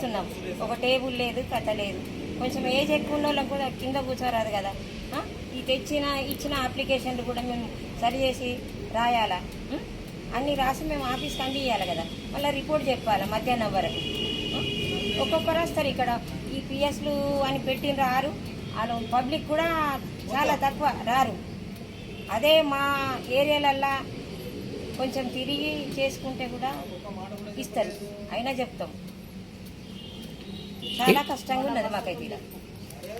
చూస్తున్నాం. ఒక టేబుల్ లేదు, కథ లేదు. కొంచెం ఏజ్ ఎక్కువ ఉన్న వాళ్ళకి కూడా కింద కూర్చోరాదు కదా. ఈ ఇచ్చిన అప్లికేషన్లు కూడా మేము సరి చేసి రాయాలా? అన్నీ రాసి మేము ఆఫీస్కి అందియాలి కదా. మళ్ళీ రిపోర్ట్ చెప్పాలి మధ్యాహ్నం వరకు. ఒక్కొక్కరు వస్తారు ఇక్కడ. ఈ పిఎస్లు అని పెట్టిన రారు. వాళ్ళు పబ్లిక్ కూడా చాలా తక్కువ రారు. అదే మా ఏరియాలల్లా కొంచెం తిరిగి చేసుకుంటే కూడా ఇస్తారు. అయినా చెప్తాం, చాలా కష్టంగా ఉన్నది మాకైతే.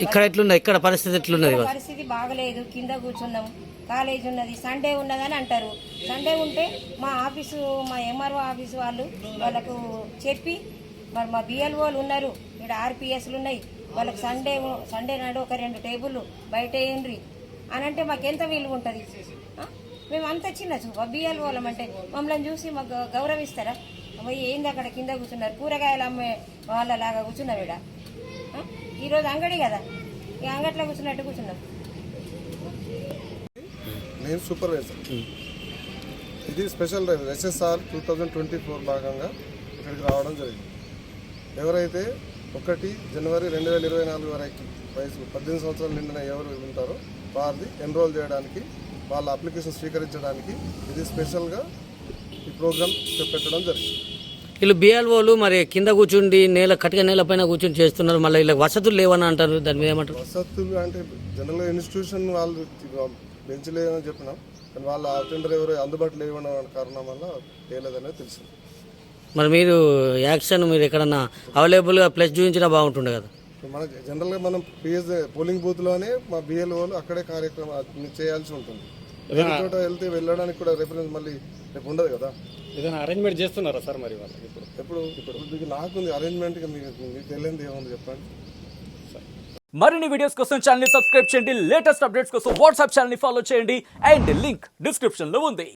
ఇక్కడ ఎట్లున్నది? ఇక్కడ పరిస్థితి ఎట్లున్నది? పరిస్థితి బాగలేదు. కింద కూర్చున్నాం. కాలేజ్ ఉన్నది, సండే ఉన్నదని అంటారు. సండే ఉంటే మా ఆఫీసు, మా ఎంఆర్ఓ ఆఫీసు వాళ్ళకు చెప్పి, మరి మా బిఎల్ఓలు ఉన్నారు, ఇక్కడ ఆర్పిఎస్లు ఉన్నాయి, వాళ్ళకి సండే నాడు ఒక 2 టేబుల్ బయట వేయండి అని అంటే మాకు ఎంత విలువ ఉంటుంది? మేము అంత చిన్న చూప బిఎల్ఓలం అంటే మమ్మల్ని చూసి మాకు గౌరవిస్తారా? పోయి ఏంది అక్కడ కింద కూర్చున్నారు, కూరగాయలు అమ్మే వాళ్ళలాగా కూర్చున్నాం ఇక్కడ. ఈరోజు అంగడి కదా, ఈ అంగట్లో కూర్చున్నట్టు కూర్చున్నాం. నేను సూపర్వైజర్. ఇది స్పెషల్ డ్రైవ్ ఎస్ఎస్ఆర్ 2024 భాగంగా ఇక్కడికి రావడం జరిగింది. ఎవరైతే 1 జనవరి 2024 వరకు వయసు 18 సంవత్సరాలు నిండిన ఎవరు ఉంటారో వారిని ఎన్రోల్ చేయడానికి, వాళ్ళ అప్లికేషన్ స్వీకరించడానికి ఇది స్పెషల్గా ఈ ప్రోగ్రామ్ పెట్టడం జరిగింది. వీళ్ళు బిఎల్ఓలు మరి కింద కూర్చుండి కటిక నేల పైన కూర్చొని చేస్తున్నారు. మళ్ళీ వీళ్ళకి వసతులు లేవని అంటారు. దాని మీద ఏమంటారు? వసతులు అంటే జనరల్గా ఇన్స్టిట్యూషన్ వాళ్ళు బెంచ్ లేదని చెప్పినాం, కానీ వాళ్ళ అటెండర్ ఎవరు అందుబాటులో లేవడం కారణం వల్ల లేదనేది తెలిసింది. మరి మీరు యాక్షన్ మీరు ఎక్కడన్నా అవైలబుల్గా ప్లస్ చూపించినా బాగుంటుండే కదా. మన జనరల్గా మనం పిఎస్ పోలింగ్ బూత్లోనే మా బిఎల్ఓలు అక్కడే కార్యక్రమం చేయాల్సి ఉంటుంది. వేరే చోట వెళ్ళడానికి కూడా రెఫరెన్స్ మళ్ళీ రేపు ఉండదు కదా. ఏదైనా అరేంజ్మెంట్ చేస్తున్నారా సార్ మరి వాళ్ళకి? ఇప్పుడు మీకు నాకుంది అరేంజ్మెంట్, మీకు తెలియదు ఏముంది చెప్పండి. మరిన్ని వీడియోస్ కోసం ఛానల్ ని సబ్స్క్రైబ్ చేయండి. లేటెస్ట్ అప్డేట్స్ కోసం వాట్సాప్ ఛానల్ ని ఫాలో చేయండి. అండ్ లింక్ డిస్క్రిప్షన్ లో ఉంది.